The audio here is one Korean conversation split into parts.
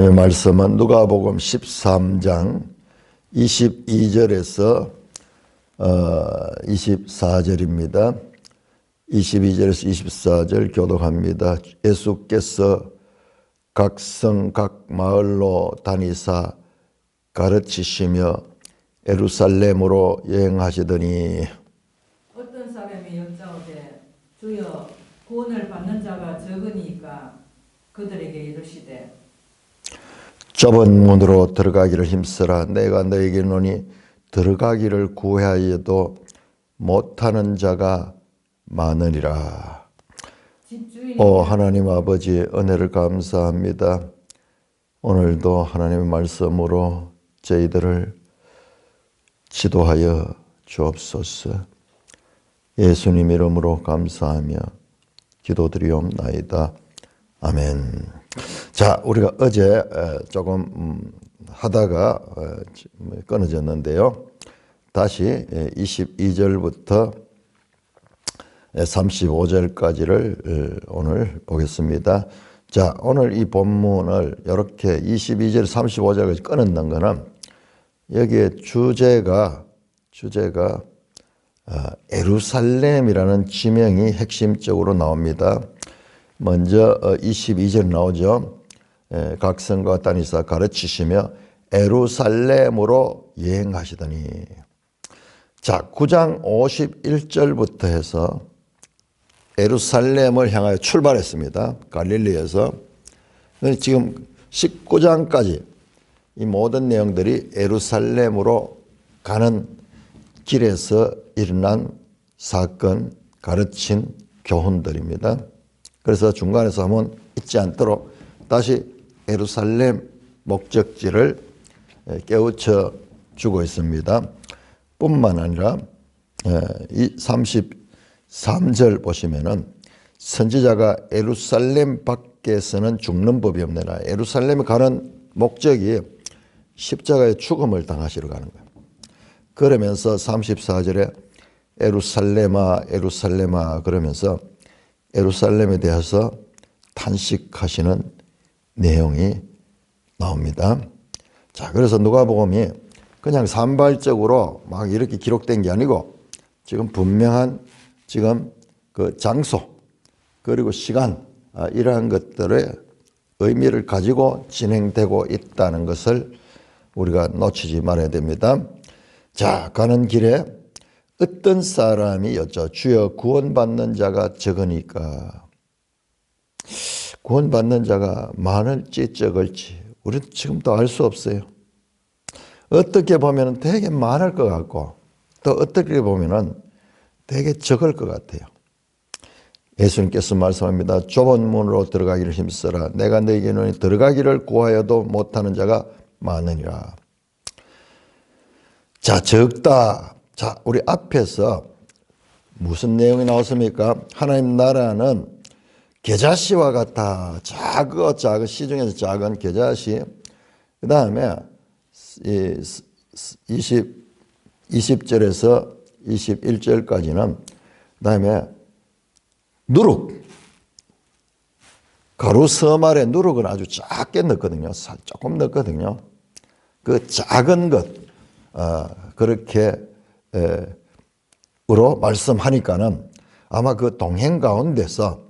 하나님의 말씀은 누가복음 13장 22절에서 24절입니다. 22절에서 24절 교독합니다. 예수께서 각 성, 각 마을로 다니사 가르치시며 예루살렘으로 여행하시더니 어떤 사람이 여짜오되 주여 구원을 받는 자가 적으니까 그들에게 이르시되 좁은 문으로 들어가기를 힘쓰라. 내가 너에게 이르노니 들어가기를 구하여도 못하는 자가 많으리라. 하나님 아버지, 은혜를 감사합니다. 오늘도 하나님의 말씀으로 저희들을 지도하여 주옵소서. 예수님 이름으로 감사하며 기도드리옵나이다. 아멘. 자, 우리가 어제 조금 하다가 끊어졌는데요. 다시 22절부터 35절까지를 오늘 보겠습니다. 자, 오늘 이 본문을 이렇게 22절, 35절까지 끊었는 거는 여기에 주제가 예루살렘이라는 지명이 핵심적으로 나옵니다. 먼저 22절 나오죠. 각 성과 다니사 가르치시며 예루살렘으로 여행하시더니. 자, 9장 51절부터 해서 예루살렘을 향하여 출발했습니다. 갈릴리에서. 지금 19장까지 이 모든 내용들이 예루살렘으로 가는 길에서 일어난 사건, 가르친 교훈들입니다. 그래서 중간에서 한번 잊지 않도록 다시 예루살렘 목적지를 깨우쳐 주고 있습니다. 뿐만 아니라 이 33절 보시면은 선지자가 예루살렘 밖에서는 죽는 법이 없느라, 예루살렘에 가는 목적이 십자가의 죽음을 당하시러 가는 거예요. 그러면서 34절에 예루살렘아 예루살렘아 그러면서 예루살렘에 대해서 탄식하시는 내용이 나옵니다. 자, 그래서 누가복음이 그냥 산발적으로 막 이렇게 기록된 게 아니고 지금 분명한 지금 그 장소 그리고 시간 이러한 것들의 의미를 가지고 진행되고 있다는 것을 우리가 놓치지 말아야 됩니다. 자, 가는 길에 어떤 사람이 여쭤 주여 구원받는 자가 적으니까, 구원받는 자가 많을지 적을지 우리는 지금도 알 수 없어요. 어떻게 보면 되게 많을 것 같고 또 어떻게 보면 되게 적을 것 같아요. 예수님께서 말씀합니다. 좁은 문으로 들어가기를 힘쓰라. 내가 너에게 이르노니 들어가기를 구하여도 못하는 자가 많으니라. 자, 적다. 자, 우리 앞에서 무슨 내용이 나왔습니까? 하나님 나라는 겨자씨와 같아. 작은 씨 중에서 작은 겨자씨. 그 다음에 20절에서 21절까지는 그 다음에 누룩. 가루 서말에 누룩을 아주 작게 넣거든요. 조금 넣거든요. 그 작은 것, 그렇게 으로 말씀하니까는 아마 그 동행 가운데서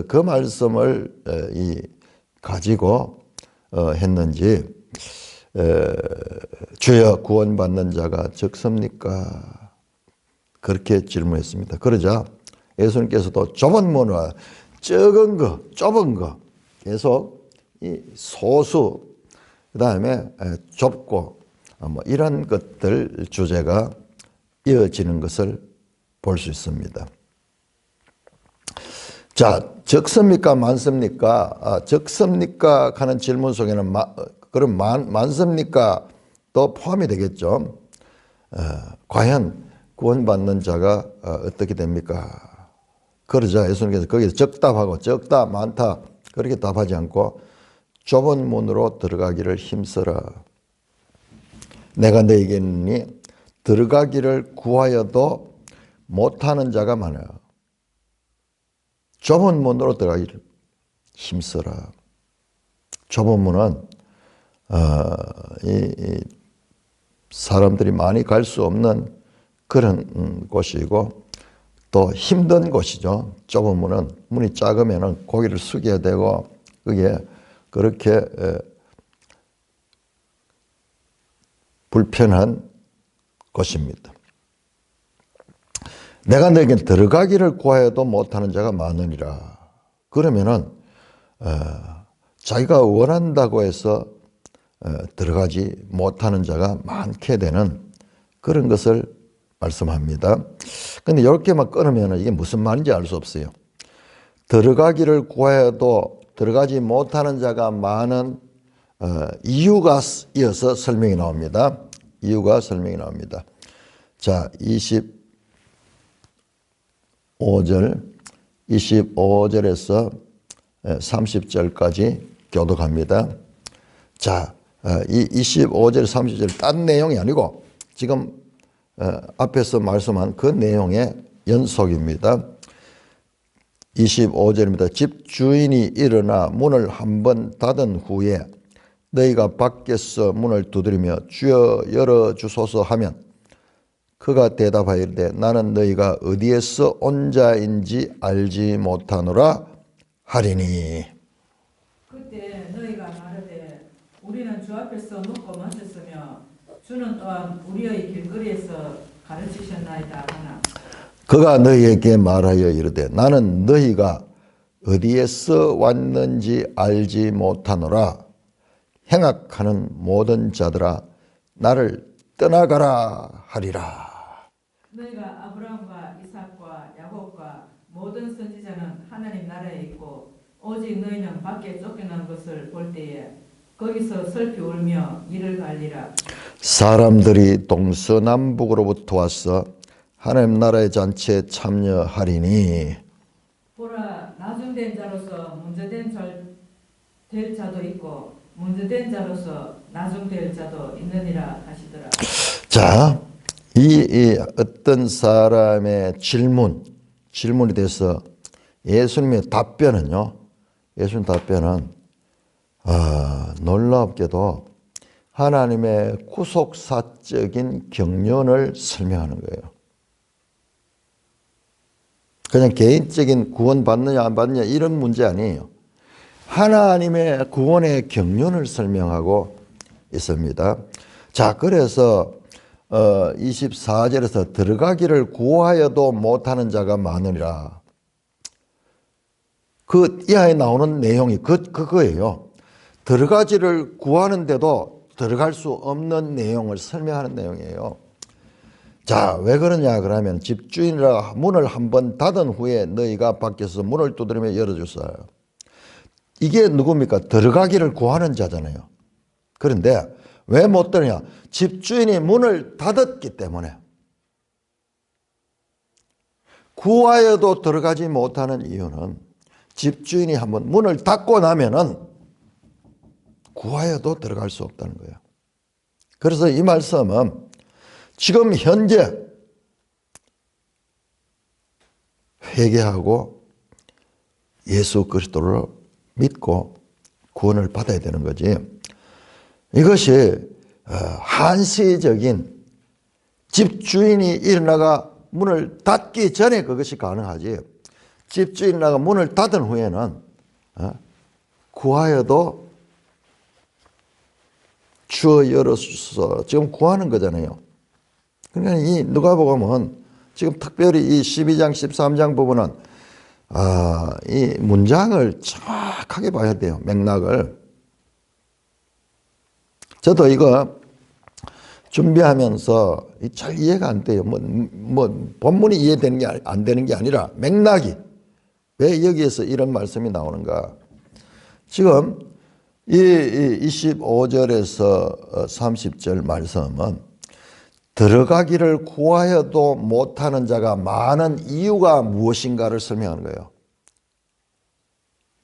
그 말씀을 가지고 했는지 주여 구원받는 자가 적습니까? 그렇게 질문했습니다. 그러자 예수님께서도 좁은 문화, 적은 거, 좁은 거 계속 이 소수 그 다음에 좁고 뭐 이런 것들 주제가 이어지는 것을 볼 수 있습니다. 자, 적습니까? 많습니까? 적습니까? 하는 질문 속에는 그럼 많습니까? 또 포함이 되겠죠. 과연 구원받는 자가 어떻게 됩니까? 그러자 예수님께서 거기서 적답하고 적다, 많다 그렇게 답하지 않고 좁은 문으로 들어가기를 힘써라. 내가 너에게 이르노니 들어가기를 구하여도 못하는 자가 많아요. 좁은 문으로 들어가기를 힘써라. 좁은 문은 이 사람들이 많이 갈 수 없는 그런 곳이고 또 힘든 곳이죠. 좁은 문은 문이 작으면은 고개를 숙여야 되고 그게 그렇게 불편한 곳입니다. 내가 너에게 들어가기를 구하여도 못하는 자가 많으니라. 그러면은 자기가 원한다고 해서 들어가지 못하는 자가 많게 되는 그런 것을 말씀합니다. 근데 이렇게만 끊으면 이게 무슨 말인지 알 수 없어요. 들어가기를 구하여도 들어가지 못하는 자가 많은 이유가 이어서 설명이 나옵니다. 이유가 설명이 나옵니다. 자, 25절에서 30절까지 교독합니다. 자, 이 25절, 30절 딴 내용이 아니고 지금 앞에서 말씀한 그 내용의 연속입니다. 25절입니다. 집 주인이 일어나 문을 한번 닫은 후에 너희가 밖에서 문을 두드리며 주여 열어주소서 하면 그가 대답하여 이르되 나는 너희가 어디에서 온 자인지 알지 못하노라 하리니. 그때 너희가 말하되 우리는 주 앞에서 먹고 마셨으며 주는 또한 우리의 길거리에서 가르치셨나이다 하나. 그가 너희에게 말하여 이르되 나는 너희가 어디에서 왔는지 알지 못하노라. 행악하는 모든 자들아 나를 떠나가라 하리라. 너희가 아브라함과 이삭과 야곱과 모든 선지자는 하나님 나라에 있고 오직 너희는 밖에 쫓겨난 것을 볼 때에 거기서 슬피 울며 이를 갈리라. 사람들이 동서남북으로부터 와서 하나님 나라의 잔치에 참여하리니 보라 나중된 자로서 될 자도 있고 문제된 자로서 나중될 자도 있느니라 하시더라. 자, 이 어떤 사람의 질문에 대해서 예수님의 답변은요. 예수님 답변은 놀랍게도 하나님의 구속사적인 경륜을 설명하는 거예요. 그냥 개인적인 구원 받느냐 안 받느냐 이런 문제 아니에요. 하나님의 구원의 경륜을 설명하고 있습니다. 자, 그래서 24절에서 들어가기를 구하여도 못하는 자가 많으리라. 그 이하에 나오는 내용이 그거예요. 들어가지를 구하는데도 들어갈 수 없는 내용을 설명하는 내용이에요. 자, 왜 그러냐 그러면 집주인이라 문을 한번 닫은 후에 너희가 밖에서 문을 두드리며 열어주소서. 이게 누굽니까? 들어가기를 구하는 자잖아요. 그런데 왜 못 들으냐? 집주인이 문을 닫았기 때문에. 구하여도 들어가지 못하는 이유는 집주인이 한번 문을 닫고 나면은 구하여도 들어갈 수 없다는 거예요. 그래서 이 말씀은 지금 현재 회개하고 예수 그리스도를 믿고 구원을 받아야 되는 거지. 이것이 한시적인 집주인이 일어나가 문을 닫기 전에 그것이 가능하지. 집주인이 일어나가 문을 닫은 후에는 구하여도 주어 열어주소서 지금 구하는 거잖아요. 그러니까 이 누가복음은 지금 특별히 이 12장 13장 부분은 이 문장을 정확하게 봐야 돼요. 맥락을. 저도 이거 준비하면서 잘 이해가 안 돼요. 뭐 본문이 이해되는 게 안 되는 게 아니라 맥락이 왜 여기에서 이런 말씀이 나오는가. 지금 이 25절에서 30절 말씀은 들어가기를 구하여도 못하는 자가 많은 이유가 무엇인가를 설명하는 거예요.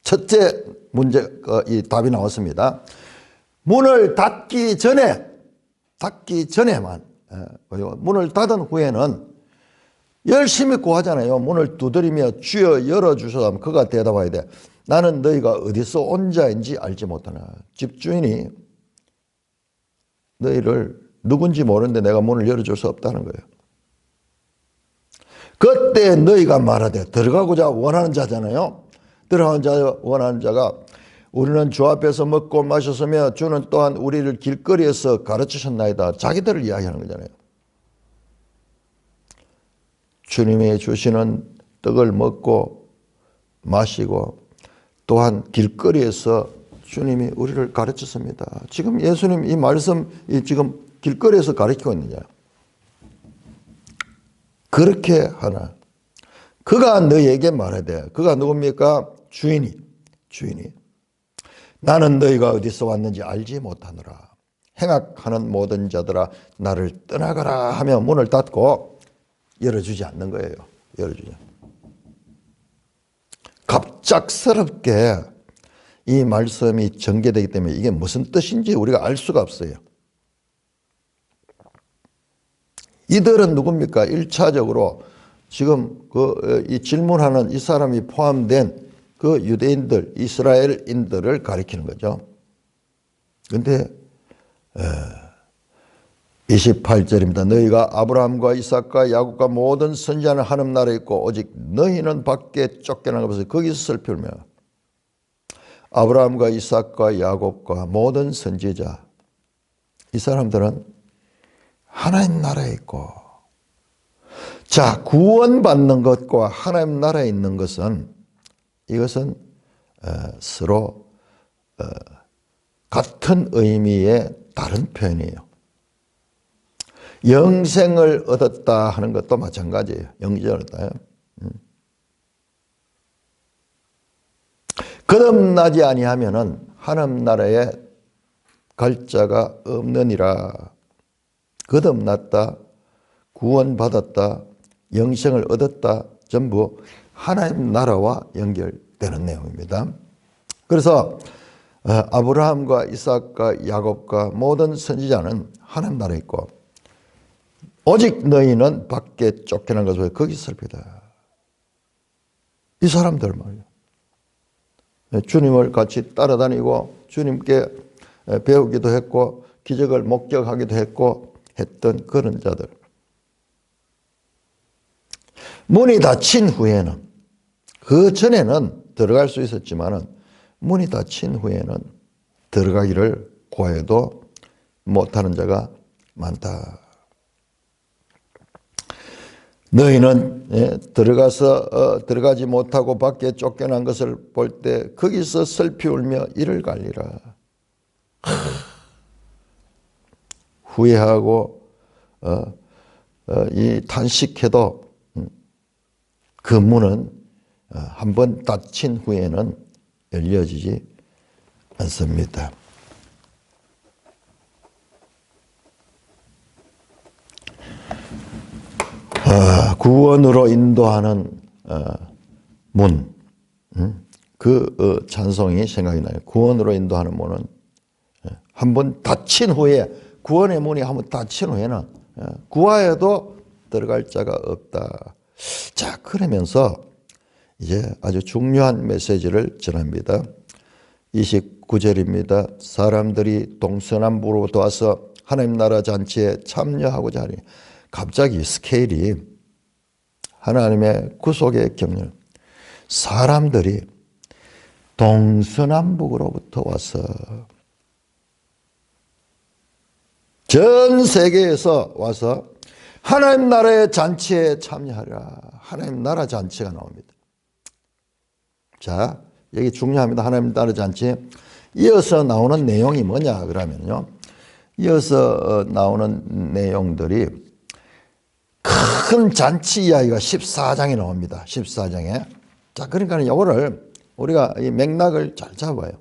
첫째 문제, 이 답이 나왔습니다. 문을 닫기 전에만, 문을 닫은 후에는 열심히 구하잖아요. 문을 두드리며 주여 열어주소서 하면 그가 대답해야 돼. 나는 너희가 어디서 온 자인지 알지 못하나. 집주인이 너희를 누군지 모르는데 내가 문을 열어줄 수 없다는 거예요. 그때 너희가 말하되, 들어가고자 원하는 자잖아요. 들어가고자 원하는 자가, 우리는 주 앞에서 먹고 마셨으며 주는 또한 우리를 길거리에서 가르치셨나이다. 자기들을 이야기하는 거잖아요. 주님이 주시는 떡을 먹고 마시고 또한 길거리에서 주님이 우리를 가르쳤습니다. 지금 예수님 이 말씀 지금 길거리에서 가르치고 있느냐. 그렇게 하나. 그가 너희에게 말하되, 그가 누굽니까? 주인이. 나는 너희가 어디서 왔는지 알지 못하노라. 행악하는 모든 자들아 나를 떠나가라 하며 문을 닫고 열어주지 않는 거예요. 열어주지. 갑작스럽게 이 말씀이 전개되기 때문에 이게 무슨 뜻인지 우리가 알 수가 없어요. 이들은 누굽니까? 1차적으로 지금 이 질문하는 이 사람이 포함된 그 유대인들, 이스라엘인들을 가리키는 거죠. 그런데 28절입니다. 너희가 아브라함과 이삭과 야곱과 모든 선지자는 하늘 나라에 있고 오직 너희는 밖에 쫓겨난 것을 거기서 살펴보며, 아브라함과 이삭과 야곱과 모든 선지자, 이 사람들은 하나님 나라에 있고, 자, 구원받는 것과 하나님 나라에 있는 것은, 이것은 서로 같은 의미의 다른 표현이에요. 영생을 얻었다 하는 것도 마찬가지예요. 영생을 얻었다. 거듭나지 아니하면은 하나님 나라에 갈 자가 없느니라. 거듭났다, 구원받았다, 영생을 얻었다, 전부 하나님 나라와 연결되는 내용입니다. 그래서 아브라함과 이삭과 야곱과 모든 선지자는 하나님 나라에 있고, 오직 너희는 밖에 쫓겨난 것을 거기서 살피다. 이 사람들 말이에요. 주님을 같이 따라다니고 주님께 배우기도 했고 기적을 목격하기도 했고 했던 그런 자들. 문이 닫힌 후에는, 그 전에는 들어갈 수 있었지만은 문이 닫힌 후에는 들어가기를 구해도 못하는 자가 많다. 너희는 들어가지 못하고 밖에 쫓겨난 것을 볼 때 거기서 슬피 울며 이를 갈리라. 후회하고 이 탄식해도 그 문은 한번 닫힌 후에는 열려지지 않습니다. 구원으로 인도하는 문, 그 찬송이 생각이 나요. 구원으로 인도하는 문은 한번 닫힌 후에, 구원의 문이 한번 닫힌 후에는 구하여도 들어갈 자가 없다. 자, 그러면서 이제 아주 중요한 메시지를 전합니다. 29절입니다. 사람들이 동서남북으로부터 와서 하나님 나라 잔치에 참여하고자 하니, 갑자기 스케일이 하나님의 구속의 경륜, 사람들이 동서남북으로부터 와서 전 세계에서 와서 하나님 나라의 잔치에 참여하라. 하나님 나라 잔치가 나옵니다. 자, 여기 중요합니다. 하나님 나라 잔치. 이어서 나오는 내용이 뭐냐 그러면요, 이어서 나오는 내용들이 큰 잔치 이야기가 14장에 나옵니다. 14장에. 자, 그러니까 이거를 우리가 이 맥락을 잘 잡아요.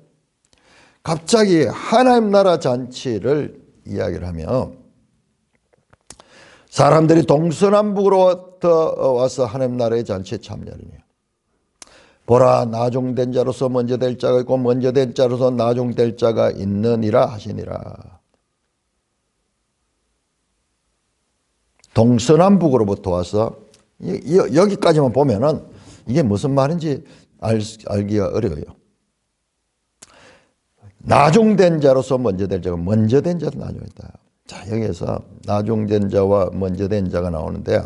갑자기 하나님 나라 잔치를 이야기를 하면, 사람들이 동서남북으로부터 와서 하나님 나라의 잔치에 참여하리니, 보라, 나중된 자로서 먼저 될 자가 있고 먼저 된 자로서 나중될 자가 있느니라 하시니라. 동서남북으로부터 와서, 여기까지만 보면은 이게 무슨 말인지 알기가 어려워요. 나중된 자로서 먼저 될 자가 먼저 된 자도 나중이다. 자, 여기에서 나중된 자와 먼저 된 자가 나오는데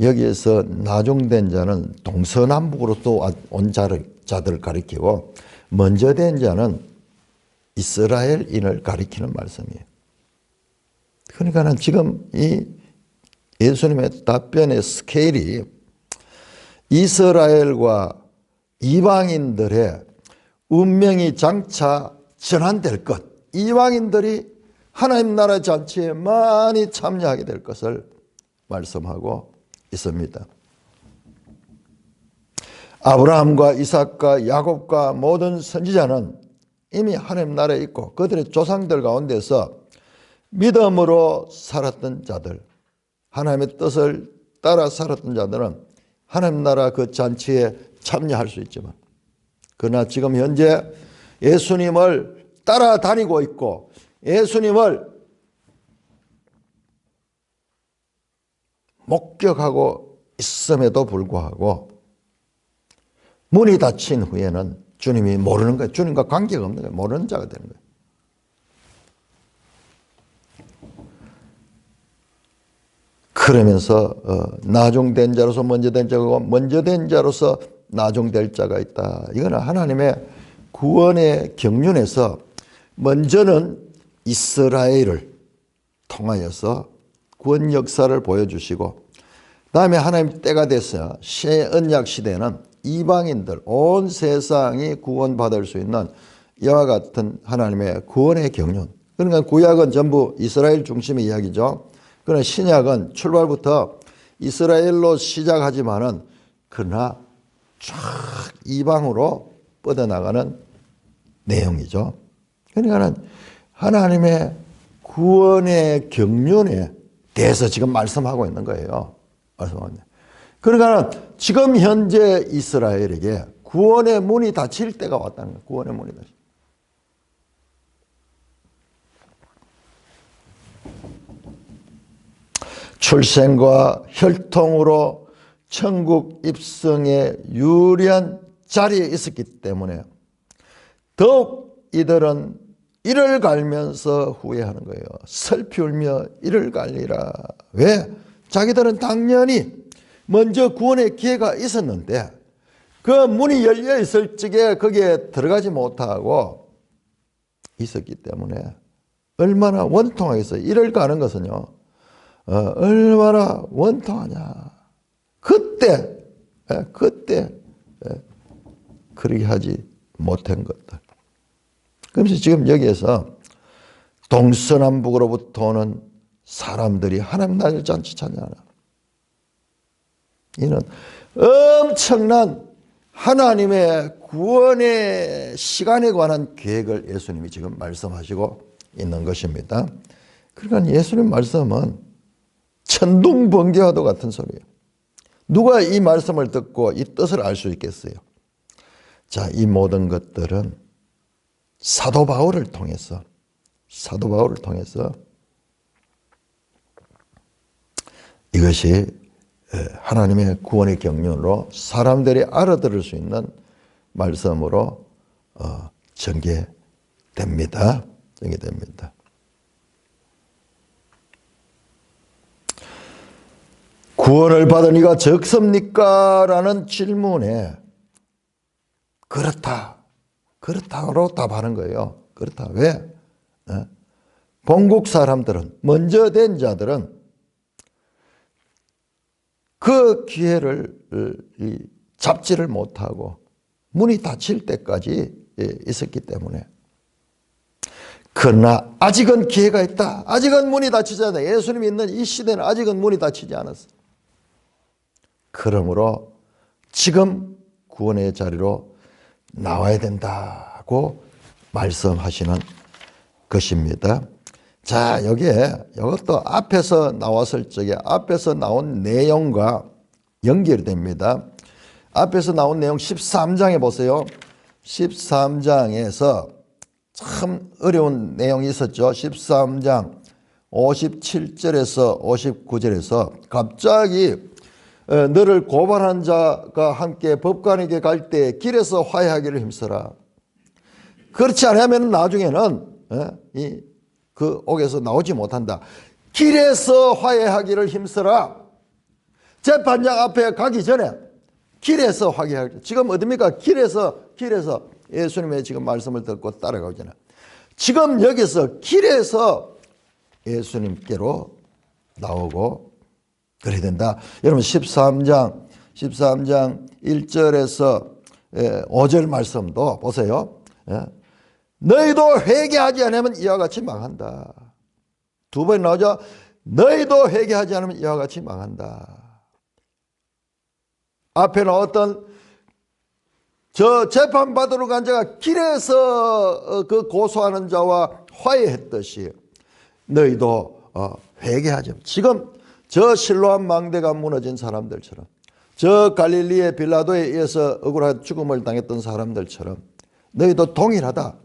여기에서 나중된 자는 동서남북으로도 온 자들을 가리키고 먼저 된 자는 이스라엘인을 가리키는 말씀이에요. 그러니까는 지금 이 예수님의 답변의 스케일이 이스라엘과 이방인들의 운명이 장차 전환될 것, 이방인들이 하나님 나라 잔치에 많이 참여하게 될 것을 말씀하고 있습니다. 아브라함과 이삭과 야곱과 모든 선지자는 이미 하나님 나라에 있고 그들의 조상들 가운데서 믿음으로 살았던 자들, 하나님의 뜻을 따라 살았던 자들은 하나님 나라 그 잔치에 참여할 수 있지만, 그러나 지금 현재 예수님을 따라다니고 있고 예수님을 목격하고 있음에도 불구하고 문이 닫힌 후에는 주님이 모르는 거예요. 주님과 관계가 없는 거예요. 모르는 자가 되는 거예요. 그러면서 나중된 자로서 먼저 된 자고 먼저 된 자로서 나중될 자가 있다. 이거는 하나님의 구원의 경륜에서 먼저는 이스라엘을 통하여서 구원 역사를 보여주시고 다음에 하나님 때가 됐어요. 새 언약 시대는 이방인들 온 세상이 구원받을 수 있는 이와 같은 하나님의 구원의 경륜. 그러니까 구약은 전부 이스라엘 중심의 이야기죠. 그러나 신약은 출발부터 이스라엘로 시작하지만은 그러나 쫙 이방으로 뻗어나가는 내용이죠. 그러니까는 하나님의 구원의 경륜에 대해서 지금 말씀하고 있는 거예요. 그러니까 지금 현재 이스라엘에게 구원의 문이 닫힐 때가 왔다는 거예요. 구원의 문이 닫힐. 출생과 혈통으로 천국 입성에 유리한 자리에 있었기 때문에 더욱 이들은 이를 갈면서 후회하는 거예요. 슬피 울며 이를 갈리라. 왜? 자기들은 당연히 먼저 구원의 기회가 있었는데 그 문이 열려 있을 적에 거기에 들어가지 못하고 있었기 때문에 얼마나 원통하겠어요. 이를 가는 것은요. 얼마나 원통하냐. 그때 그렇게 하지 못한 것들. 그래서 지금 여기에서 동서남북으로부터 오는 사람들이 하나님 나라를 잔치 찬양하라. 이는 엄청난 하나님의 구원의 시간에 관한 계획을 예수님이 지금 말씀하시고 있는 것입니다. 그러니까 예수님 말씀은 천둥번개와도 같은 소리예요. 누가 이 말씀을 듣고 이 뜻을 알 수 있겠어요? 자, 이 모든 것들은 사도 바울을 통해서 이것이 하나님의 구원의 경륜으로 사람들이 알아들을 수 있는 말씀으로 전개됩니다. 구원을 받은 이가 적습니까? 라는 질문에 그렇다로 답하는 거예요. 그렇다. 왜? 본국 사람들은, 먼저 된 자들은 그 기회를 잡지를 못하고 문이 닫힐 때까지 있었기 때문에. 그러나 아직은 기회가 있다. 아직은 문이 닫히지 않아. 예수님이 있는 이 시대는 아직은 문이 닫히지 않았어. 그러므로 지금 구원의 자리로 나와야 된다고 말씀하시는 것입니다. 자, 여기에 이것도 앞에서 나왔을 적에 앞에서 나온 내용과 연결이 됩니다. 앞에서 나온 내용 13장에 보세요. 13장에서 참 어려운 내용이 있었죠. 13장 57절에서 59절에서 갑자기 너를 고발한 자가 함께 법관에게 갈 때 길에서 화해하기를 힘써라. 그렇지 않으면 나중에는 그 옥에서 나오지 못한다. 길에서 화해하기를 힘써라. 재판장 앞에 가기 전에 길에서 화해하기. 지금 어딥니까? 길에서 예수님의 지금 말씀을 듣고 따라가잖아요. 지금 여기서 길에서 예수님께로 나오고 그래야 된다. 여러분 13장 1절에서 5절 말씀도 보세요. 너희도 회개하지 않으면 이와 같이 망한다. 두 번 나오죠. 너희도 회개하지 않으면 이와 같이 망한다. 앞에는 어떤 저 재판받으러 간 자가 길에서 그 고소하는 자와 화해했듯이 너희도 회개하죠. 지금 저 실로암 망대가 무너진 사람들처럼, 저 갈릴리의 빌라도에 의해서 억울한 죽음을 당했던 사람들처럼 너희도 동일하다.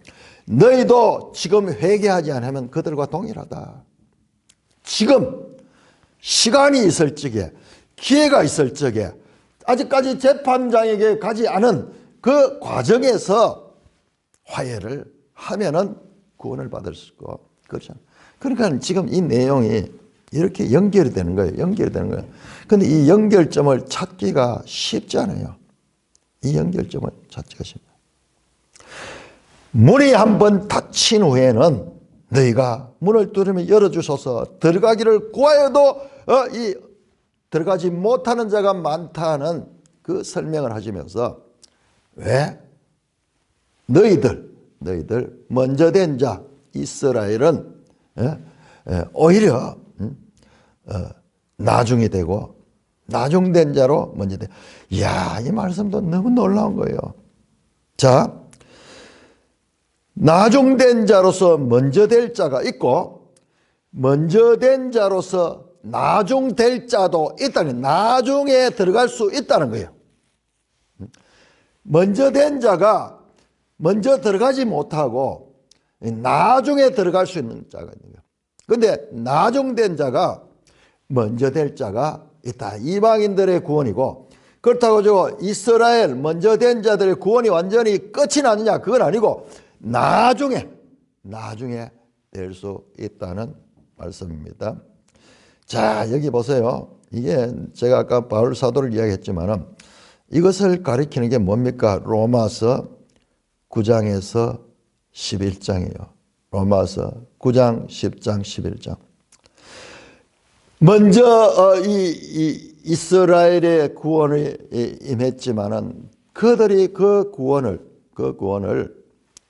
너희도 지금 회개하지 않으면 그들과 동일하다. 지금 시간이 있을 적에, 기회가 있을 적에, 아직까지 재판장에게 가지 않은 그 과정에서 화해를 하면은 구원을 받을 수 있고, 그렇잖아요. 그러니까 지금 이 내용이 이렇게 연결이 되는 거예요. 연결이 되는 거예요. 근데 이 연결점을 찾기가 쉽지 않아요. 이 연결점을 찾기가 쉽다. 문이 한번 닫힌 후에는 너희가 문을 뚫으면 열어주소서 들어가기를 구하여도 들어가지 못하는 자가 많다는 그 설명을 하시면서 왜? 너희들 먼저 된 자 이스라엘은 오히려 나중이 되고 나중된 자로 먼저 돼. 이야, 이 말씀도 너무 놀라운 거예요. 자, 나중된 자로서 먼저 될 자가 있고 먼저 된 자로서 나중될 자도 있다는, 나중에 들어갈 수 있다는 거예요. 먼저 된 자가 먼저 들어가지 못하고 나중에 들어갈 수 있는 자가 있는 거예요. 그런데 나중된 자가 먼저 될 자가 있다. 이방인들의 구원이고, 그렇다고 저 이스라엘 먼저 된 자들의 구원이 완전히 끝이 나느냐, 그건 아니고 나중에 될 수 있다는 말씀입니다. 자, 여기 보세요. 이게 제가 아까 바울 사도를 이야기했지만은 이것을 가리키는 게 뭡니까? 로마서 9장에서 11장이에요. 로마서 9장, 10장, 11장. 먼저 이스라엘의 구원을 임했지만은 그들이 그 구원을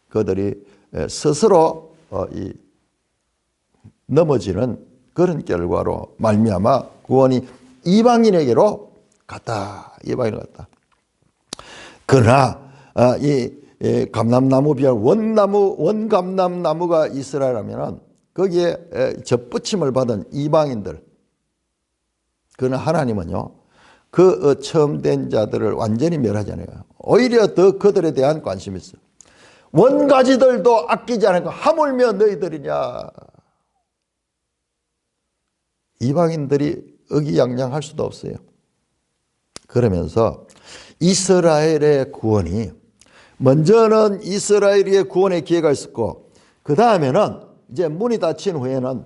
그들이 스스로 넘어지는 그런 결과로 말미암아 구원이 이방인에게로 갔다. 이방인으로 갔다. 그러나 이 감람나무 비할 원감람나무가 이스라엘이라면 거기에 접붙임을 받은 이방인들, 그러나 하나님은요 그 처음 된 자들을 완전히 멸하지 않아요. 오히려 더 그들에 대한 관심이 있어요. 원가지들도 아끼지 않고 하물며 너희들이냐. 이방인들이 의기양양할 수도 없어요. 그러면서 이스라엘의 구원이, 먼저는 이스라엘의 구원의 기회가 있었고 그 다음에는 이제 문이 닫힌 후에는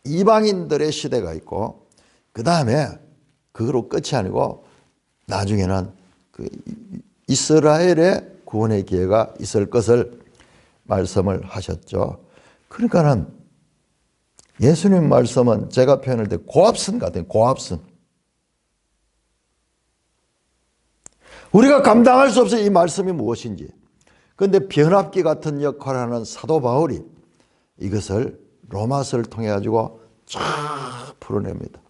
이방인들의 시대가 있고 그 다음에 그거로 끝이 아니고 나중에는 그 이스라엘의 구원의 기회가 있을 것을 말씀을 하셨죠. 그러니까는 예수님 말씀은 제가 표현할 때 고압선 같아요. 고압선. 우리가 감당할 수 없어요. 이 말씀이 무엇인지. 그런데 변압기 같은 역할을 하는 사도 바울이 이것을 로마서를 통해 가지고 쫙 풀어냅니다.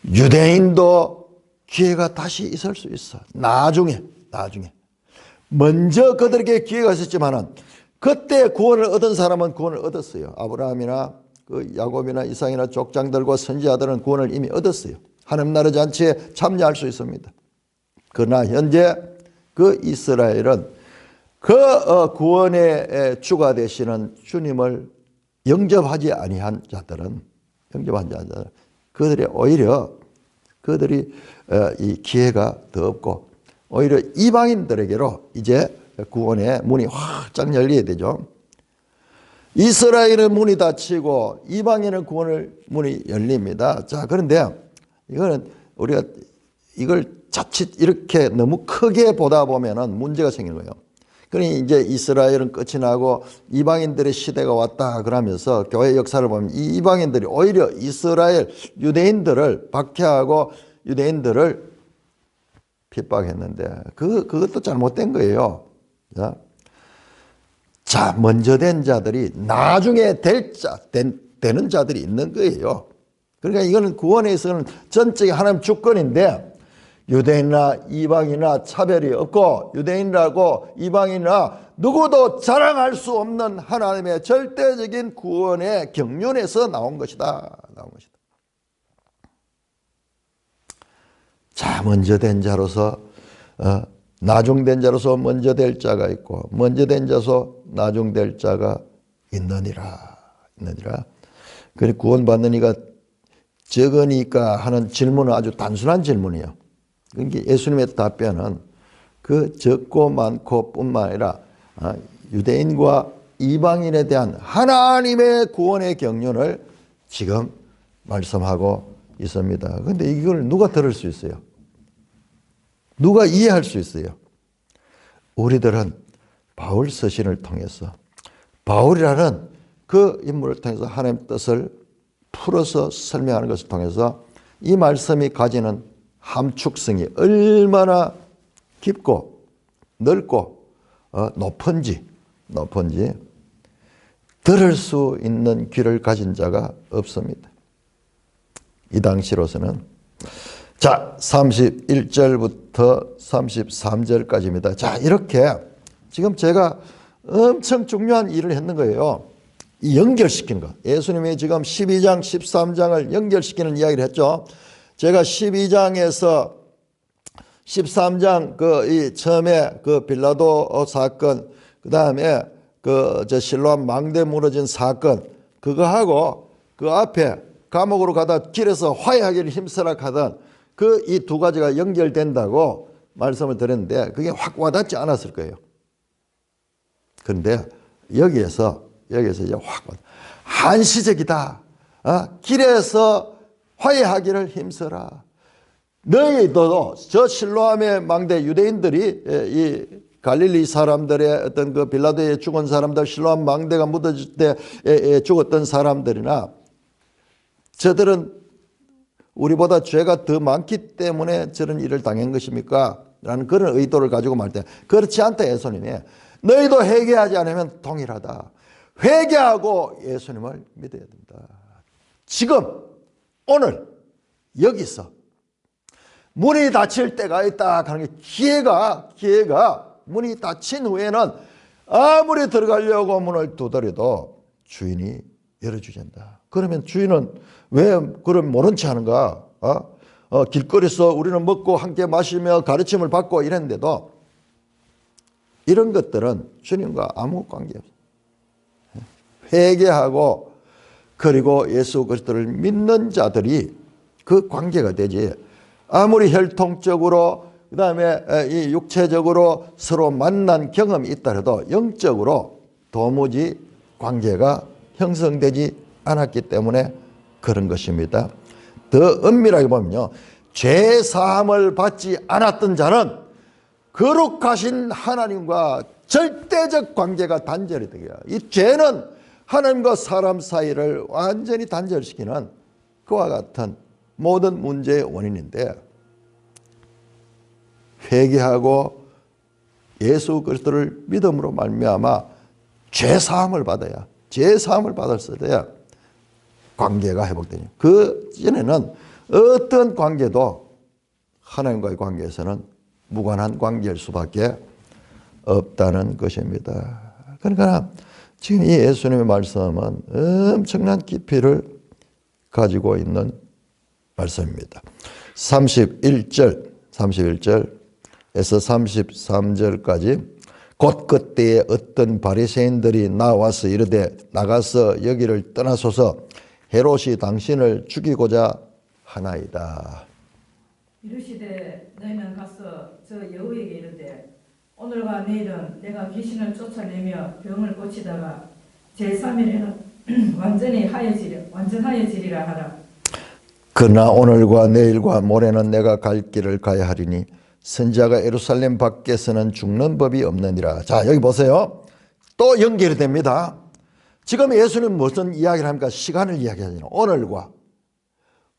유대인도 기회가 다시 있을 수 있어. 나중에. 먼저 그들에게 기회가 있었지만은 그때 구원을 얻은 사람은 구원을 얻었어요. 아브라함이나 그 야곱이나 이삭이나 족장들과 선지자들은 구원을 이미 얻었어요. 하나님 나라 잔치에 참여할 수 있습니다. 그러나 현재 그 이스라엘은 그 구원의 주가 되시는 주님을 영접하지 아니한 자들은 그들이 오히려 그들이 이 기회가 더 없고 오히려 이방인들에게로 이제 구원의 문이 활짝 열려야 되죠. 이스라엘은 문이 닫히고 이방인은 구원의 문이 열립니다. 자, 그런데 이거는 우리가 이걸 자칫 이렇게 너무 크게 보다 보면은 문제가 생기는 거예요. 그러니 이제 이스라엘은 끝이 나고 이방인들의 시대가 왔다 그러면서 교회 역사를 보면 이 이방인들이 오히려 이스라엘 유대인들을 박해하고 유대인들을 핍박했는데 그것도 잘못된 거예요. 자, 먼저 된 자들이 나중에 되는 자들이 있는 거예요. 그러니까 이거는 구원에 있어서는 전적인 하나님 주권인데 유대인이나 이방인이나 차별이 없고 유대인이라고 이방인이나 누구도 자랑할 수 없는 하나님의 절대적인 구원의 경륜에서 나온 것이다. 자, 먼저 된 자로서 나중된 자로서 먼저 될 자가 있고 먼저 된 자로서 나중될 자가 있느니라. 그리고 구원받는 이가 적으니까 하는 질문은 아주 단순한 질문이에요. 그러니까 예수님의 답변은 그 적고 많고 뿐만 아니라 유대인과 이방인에 대한 하나님의 구원의 경륜을 지금 말씀하고 있습니다. 그런데 이걸 누가 들을 수 있어요? 누가 이해할 수 있어요? 우리들은 바울 서신을 통해서 바울이라는 그 인물을 통해서 하나님의 뜻을 풀어서 설명하는 것을 통해서 이 말씀이 가지는 함축성이 얼마나 깊고 넓고 높은지 들을 수 있는 귀를 가진 자가 없습니다. 이 당시로서는 자 31절부터 33절까지입니다. 자 이렇게 지금 제가 엄청 중요한 일을 했는 거예요. 이 연결시키는 것. 예수님이 지금 12장 13장을 연결시키는 이야기를 했죠. 제가 12장에서 13장 이 처음에 그 빌라도 사건, 그 다음에 저 실로암 망대 무너진 사건, 그거하고 그 앞에 감옥으로 가다 길에서 화해하기를 힘쓰라 하던 그 이 두 가지가 연결된다고 말씀을 드렸는데 그게 확 와닿지 않았을 거예요. 그런데 여기에서 이제 확 한시적이다. 길에서 화해하기를 힘써라. 너희도 저 실로암의 망대 유대인들이 이 갈릴리 사람들의 어떤 그 빌라도에 죽은 사람들, 실로암 망대가 묻어질 때 죽었던 사람들이나 저들은 우리보다 죄가 더 많기 때문에 저런 일을 당한 것입니까? 라는 그런 의도를 가지고 말 때 그렇지 않다 예수님이. 너희도 회개하지 않으면 동일하다. 회개하고 예수님을 믿어야 된다. 지금 오늘 여기서 문이 닫힐 때가 있다 하는 게 기회가 문이 닫힌 후에는 아무리 들어가려고 문을 두드려도 주인이 열어주지 않는다. 그러면 주인은 왜 그럼 모른 체 하는가? 길거리에서 우리는 먹고 함께 마시며 가르침을 받고 이랬는데도 이런 것들은 주님과 아무 관계없어요. 회개하고 그리고 예수 그리스도를 믿는 자들이 그 관계가 되지. 아무리 혈통적으로 그다음에 이 육체적으로 서로 만난 경험이 있더라도 영적으로 도무지 관계가 형성되지 않았기 때문에 그런 것입니다. 더 엄밀하게 보면요. 죄 사함을 받지 않았던 자는 거룩하신 하나님과 절대적 관계가 단절이 되고요. 이 죄는 하나님과 사람 사이를 완전히 단절시키는 그와 같은 모든 문제의 원인인데 회개하고 예수 그리스도를 믿음으로 말미암아 죄 사함을 받아야 죄 사함을 받았을 때야 관계가 회복되니 그 전에는 어떤 관계도 하나님과의 관계에서는 무관한 관계일 수밖에 없다는 것입니다. 그러니까 지금 이 예수님의 말씀은 엄청난 깊이를 가지고 있는 말씀입니다. 31절에서 33절까지 곧 그때에 어떤 바리새인들이 나와서 이르되 나가서 여기를 떠나소서 헤롯이 당신을 죽이고자 하나이다. 이르시되 너희는 가서 저 여우에게 이르되 오늘과 내일은 내가 귀신을 쫓아내며 병을 고치다가 제3일에는 완전하여지리라 하라. 그러나 오늘과 내일과 모레는 내가 갈 길을 가야 하리니 선지자가 예루살렘 밖에서는 죽는 법이 없느니라. 자, 여기 보세요. 또 연결이 됩니다. 지금 예수는 무슨 이야기를 합니까? 시간을 이야기하잖아요.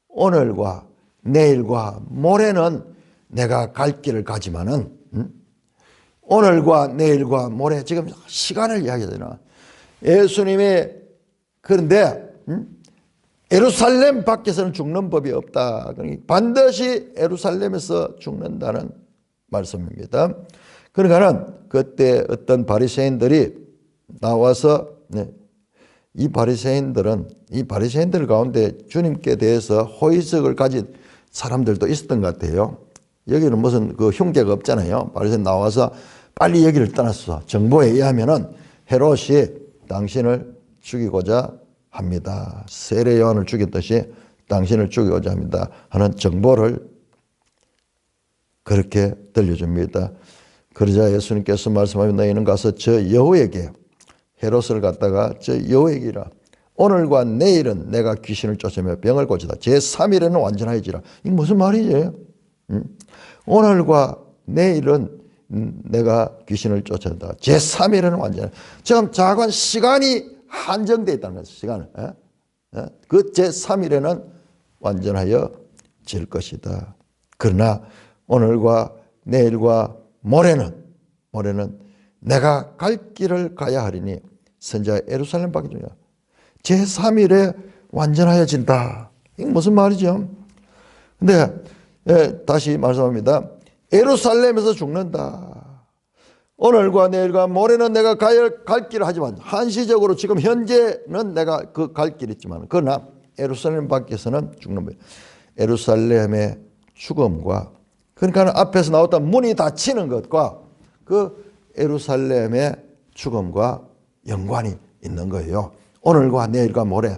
오늘과 내일과 모레는 내가 갈 길을 가지만은 오늘과 내일과 모레 지금 시간을 이야기하잖아요. 예수님이 그런데 예루살렘 밖에서는 죽는 법이 없다. 그러니까 반드시 예루살렘에서 죽는다는 말씀입니다. 그러니까는 그때 어떤 바리새인들이 나와서 이 바리새인들 가운데 주님께 대해서 호의적을 가진 사람들도 있었던 것 같아요. 여기는 무슨 그 흉계가 없잖아요. 바리새인 나와서 빨리 여기를 떠났어. 정보에 의하면은 헤롯이 당신을 죽이고자 합니다. 세례 요한을 죽였듯이 당신을 죽이고자 합니다 하는 정보를 그렇게 들려줍니다. 그러자 예수님께서 말씀하면 너희는 가서 저 여우에게 헤롯을 갖다가 저 여우에게라 오늘과 내일은 내가 귀신을 쫓으며 병을 고치다. 제3일에는 완전하여지라. 이게 무슨 말이지? 오늘과 내일은 내가 귀신을 쫓아낸다. 제3일에는 완전해. 지금 자관 시간이 한정되어 있다는 거죠. 시간을. 그 제3일에는 완전하여질 것이다. 그러나 오늘과 내일과 모레는 내가 갈 길을 가야 하리니 선지자 예루살렘 밖에 중이야. 제3일에 완전하여진다. 이게 무슨 말이죠? 근데 다시 말씀합니다. 예루살렘에서 죽는다. 오늘과 내일과 모레는 내가 갈 길을 하지만 한시적으로 지금 현재는 내가 그 갈 길이 있지만 그러나 예루살렘 밖에서는 죽는 거예요. 예루살렘의 죽음과 그러니까 앞에서 나왔던 문이 닫히는 것과 그 예루살렘의 죽음과 연관이 있는 거예요. 오늘과 내일과 모레.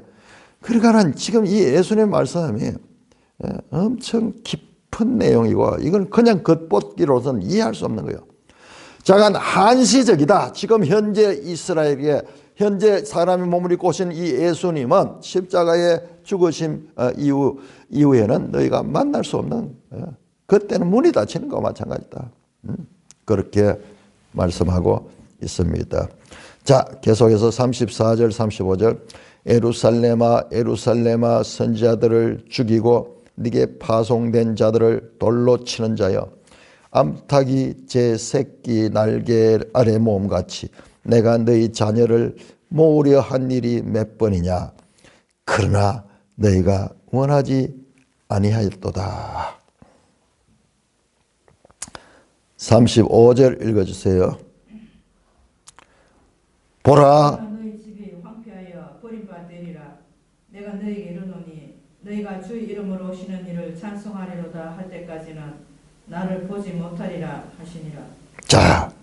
그러니까 지금 이 예수님의 말씀이 엄청 깊은 내용이고 이걸 그냥 겉보기로서는 이해할 수 없는 거예요. 잠깐 한시적이다. 지금 현재 이스라엘에 현재 사람이 몸을 입고 오신 이 예수님은 십자가의 죽으심 이후에는 너희가 만날 수 없는 그때는 문이 닫히는 것과 마찬가지다. 그렇게 말씀하고 있습니다. 자, 계속해서 34절 35절 예루살렘아 예루살렘아 선지자들을 죽이고 네게 파송된 자들을 돌로 치는 자여 암탉이 제 새끼 날개 아래 모음같이 내가 너희 자녀를 모으려 한 일이 몇 번이냐 그러나 너희가 원하지 아니하였도다. 35절 읽어주세요. 보라 너희 집이 황폐하여 버림받으리라. 내가 너희에게 이르노니 너희가 주의 이름으로 오시는 이를 찬송하리로다 할 때까지는 나를 보지 못하리라 하시니라. 자,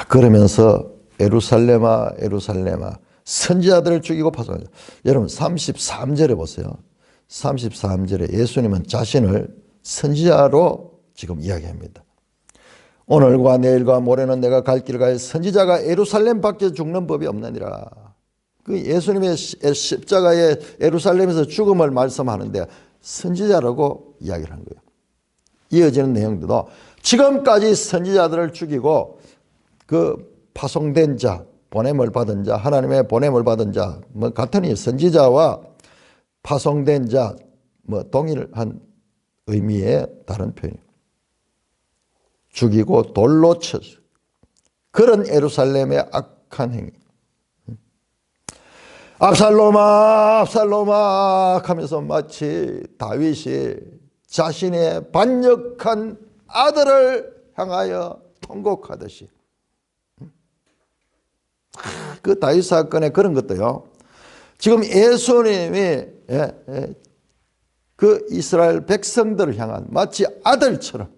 그러면서 예루살렘아 예루살렘아 선지자들을 죽이고 파송하자. 여러분 33절에 보세요. 33절에 예수님은 자신을 선지자로 지금 이야기합니다. 오늘과 내일과 모레는 내가 갈 길을 가야 선지자가 예루살렘 밖에 죽는 법이 없느니라. 그 예수님의 십자가의 예루살렘에서 죽음을 말씀하는데 선지자라고 이야기를 한 거예요. 이어지는 내용들도 지금까지 선지자들을 죽이고 그 파송된 자, 보냄을 받은 자, 하나님의 보냄을 받은 자, 뭐 같으니 선지자와 파송된 자, 뭐 동일한 의미의 다른 표현이에요. 죽이고 돌로 쳤어요. 그런 예루살렘의 악한 행위. 압살롬아 압살롬아 하면서 마치 다윗이 자신의 반역한 아들을 향하여 통곡하듯이 그 다윗 사건에 그런 것도요. 지금 예수님이 그 이스라엘 백성들을 향한 마치 아들처럼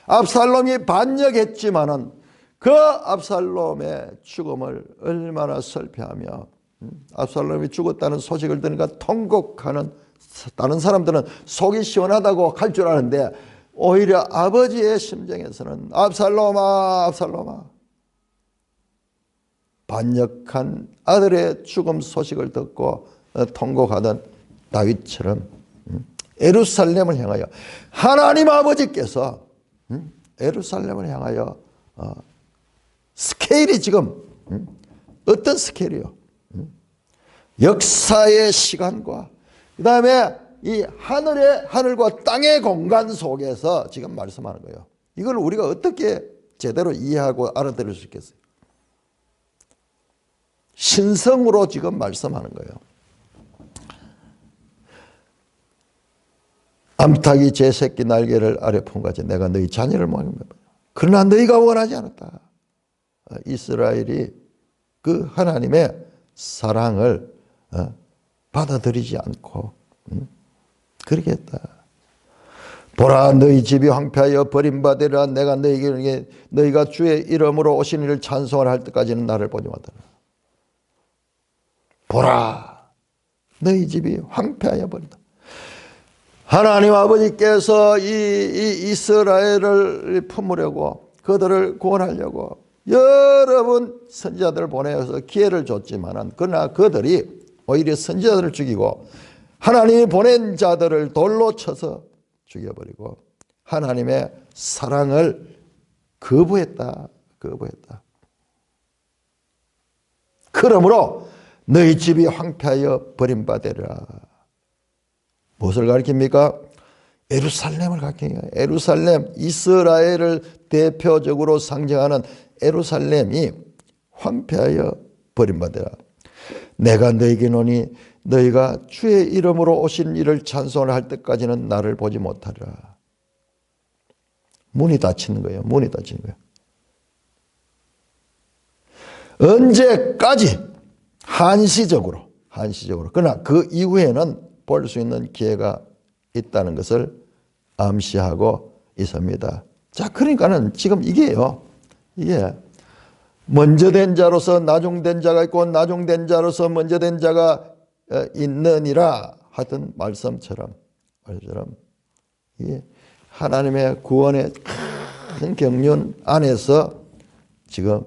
압살롬이 반역했지만은 그 압살롬의 죽음을 얼마나 슬퍼하며 압살롬이 죽었다는 소식을 들으니까 통곡하는 다른 사람들은 속이 시원하다고 할 줄 아는데 오히려 아버지의 심정에서는 압살롬아, 압살롬아, 반역한 아들의 죽음 소식을 듣고 통곡하던 다윗처럼 예루살렘을 향하여 하나님 아버지께서 예루살렘을 향하여 스케일이 지금 어떤 스케일이요? 역사의 시간과 그 다음에 이 하늘과 땅의 공간 속에서 지금 말씀하는 거예요. 이걸 우리가 어떻게 제대로 이해하고 알아들을 수 있겠어요? 신성으로 지금 말씀하는 거예요. 암탉이 제 새끼 날개를 아래 품같이 내가 너희 자녀를 모으겠다. 그러나 너희가 원하지 않았다. 이스라엘이 그 하나님의 사랑을 받아들이지 않고 그렇게 했다. 보라, 너희 집이 황폐하여 버림받으리라. 내가 너희에게 너희가 주의 이름으로 오신 이를 찬송을 할 때까지는 나를 보지 못하라. 보라, 너희 집이 황폐하여 버린다. 하나님 아버지께서 이 이스라엘을 품으려고 그들을 구원하려고 여러 번 선지자들을 보내서 기회를 줬지만은 그러나 그들이 오히려 선지자들을 죽이고 하나님이 보낸 자들을 돌로 쳐서 죽여버리고 하나님의 사랑을 거부했다. 그러므로 너희 집이 황폐하여 버림받으리라. 무엇을 가리킵니까? 예루살렘을 가리킵니다. 예루살렘, 이스라엘을 대표적으로 상징하는 예루살렘이 황폐하여 버림받으라. 내가 너희에게 노니 너희가 주의 이름으로 오신 이를 찬송을 할 때까지는 나를 보지 못하리라. 문이 닫히는 거예요. 문이 닫히는 거예요. 언제까지? 한시적으로. 그러나 그 이후에는 볼 수 있는 기회가 있다는 것을 암시하고 있습니다. 자, 그러니까는 지금 이게요. 이게 먼저 된 자로서 나중된 자가 있고 나중된 자로서 먼저 된 자가 있느니라 하던 말씀처럼 이게 하나님의 구원의 큰 경륜 안에서 지금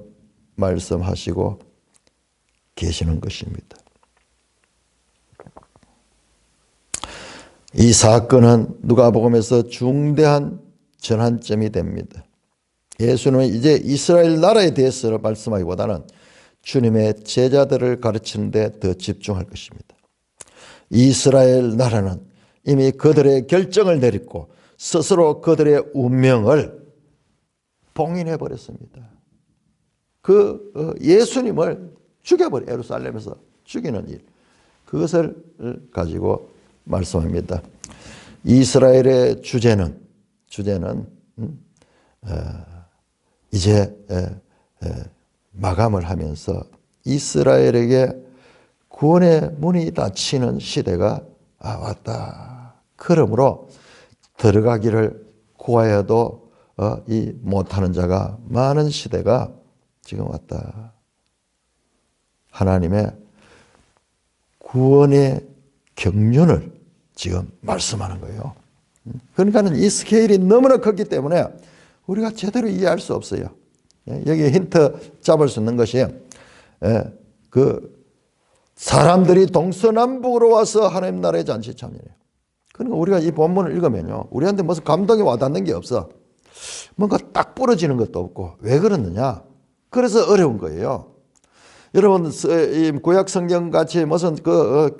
말씀하시고 계시는 것입니다. 이 사건은 누가복음에서 중대한 전환점이 됩니다. 예수는 이제 이스라엘 나라에 대해서 말씀하기보다는 주님의 제자들을 가르치는 데 더 집중할 것입니다. 이스라엘 나라는 이미 그들의 결정을 내렸고 스스로 그들의 운명을 봉인해 버렸습니다. 그 예수님을 죽여버려, 예루살렘에서 죽이는 일, 그것을 가지고 말씀합니다. 이스라엘의 주제는 이제 마감을 하면서 이스라엘에게 구원의 문이 닫히는 시대가 왔다. 그러므로 들어가기를 구하여도 못하는 자가 많은 시대가 지금 왔다. 하나님의 구원의 경륜을 지금 말씀하는 거예요. 그러니까는 이 스케일이 너무나 컸기 때문에 우리가 제대로 이해할 수 없어요. 여기 힌트 잡을 수 있는 것이 그 사람들이 동서남북으로 와서 하나님 나라의 잔치 참여해요. 그러니까 우리가 이 본문을 읽으면요, 우리한테 무슨 감동이 와닿는 게 없어. 뭔가 딱 부러지는 것도 없고. 왜 그러느냐? 그래서 어려운 거예요. 여러분, 구약 성경 같이 무슨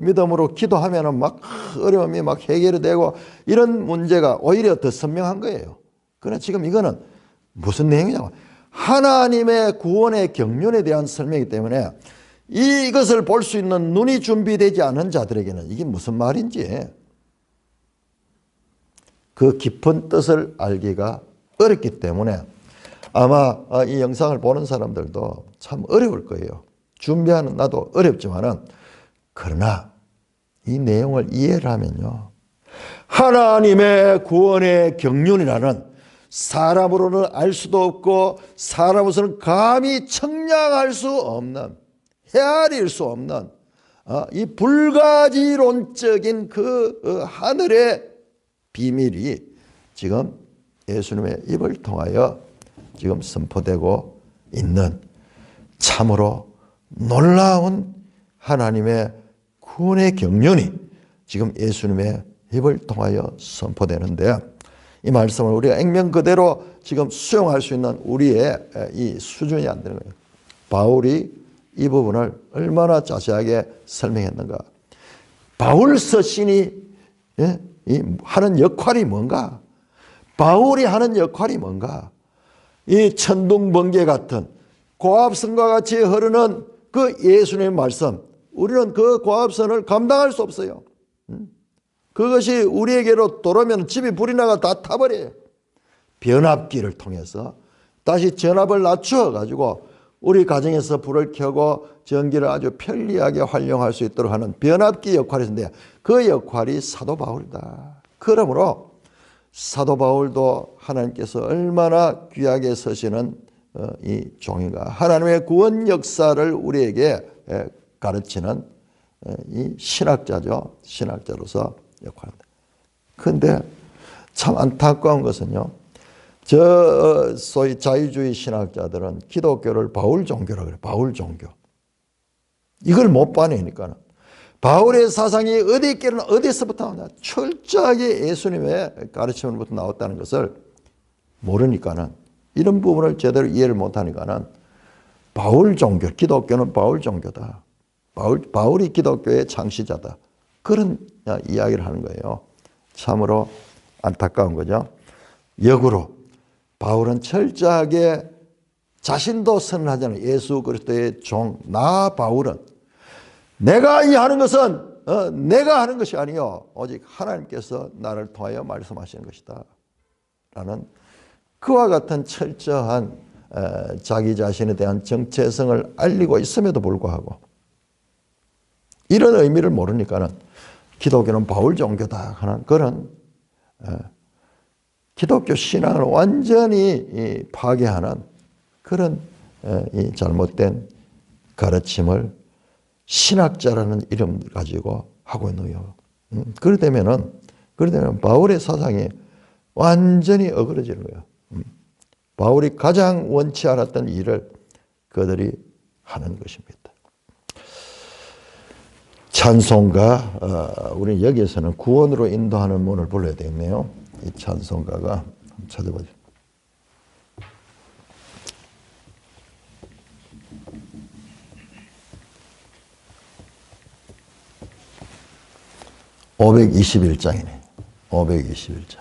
믿음으로 기도하면은 막 어려움이 막 해결이 되고 이런 문제가 오히려 더 선명한 거예요. 그러나 지금 이거는 무슨 내용이냐고. 하나님의 구원의 경륜에 대한 설명이기 때문에 이것을 볼 수 있는 눈이 준비되지 않은 자들에게는 이게 무슨 말인지 그 깊은 뜻을 알기가 어렵기 때문에 아마 이 영상을 보는 사람들도 참 어려울 거예요. 준비하는 나도 어렵지만은, 그러나 이 내용을 이해를 하면요, 하나님의 구원의 경륜이라는 사람으로는 알 수도 없고 사람으로서는 감히 청량할 수 없는, 헤아릴 수 없는 이 불가지론적인 그 하늘의 비밀이 지금 예수님의 입을 통하여 지금 선포되고 있는 참으로 놀라운 하나님의 구원의 경륜이 지금 예수님의 입을 통하여 선포되는데, 이 말씀을 우리가 액면 그대로 지금 수용할 수 있는 우리의 이 수준이 안 되는 거예요. 바울이 이 부분을 얼마나 자세하게 설명했는가. 바울 서신이 하는 역할이 뭔가? 바울이 하는 역할이 뭔가? 이 천둥번개 같은 고압선과 같이 흐르는 그 예수님의 말씀, 우리는 그 고압선을 감당할 수 없어요. 그것이 우리에게로 돌아오면 집이 불이 나가 다 타버려요. 변압기를 통해서 다시 전압을 낮춰 가지고 우리 가정에서 불을 켜고 전기를 아주 편리하게 활용할 수 있도록 하는 변압기 역할이 있는데, 그 역할이 사도 바울이다. 그러므로 사도 바울도 하나님께서 얼마나 귀하게 쓰시는 이 종인가. 하나님의 구원 역사를 우리에게 가르치는 이 신학자죠. 신학자로서 역할입니다. 그런데 참 안타까운 것은요, 소위 자유주의 신학자들은 기독교를 바울 종교라고 그래요. 바울 종교. 이걸 못 봐내니까는 바울의 사상이 어디서부터 나오냐? 철저하게 예수님의 가르침으로부터 나왔다는 것을 모르니까는, 이런 부분을 제대로 이해를 못하니까는 바울 종교, 기독교는 바울 종교다. 바울이 기독교의 창시자다. 그런 이야기를 하는 거예요. 참으로 안타까운 거죠. 역으로 바울은 철저하게 자신도 선언하잖아요. 예수 그리스도의 종, 나 바울은 내가 이 하는 것은 내가 하는 것이 아니요 오직 하나님께서 나를 통하여 말씀하시는 것이다 라는 그와 같은 철저한 자기 자신에 대한 정체성을 알리고 있음에도 불구하고 이런 의미를 모르니까는 기독교는 바울 종교다 하는 그런 기독교 신앙을 완전히 파괴하는 그런 이 잘못된 가르침을 신학자라는 이름 가지고 하고 있는 거예요. 그러되면은 바울의 사상이 완전히 어그러지는 거예요. 바울이 가장 원치 않았던 일을 그들이 하는 것입니다. 찬송가, 우리 여기에서는 구원으로 인도하는 문을 불러야 되겠네요. 이 찬송가가 한번 찾아보죠. (521장이네) 521장.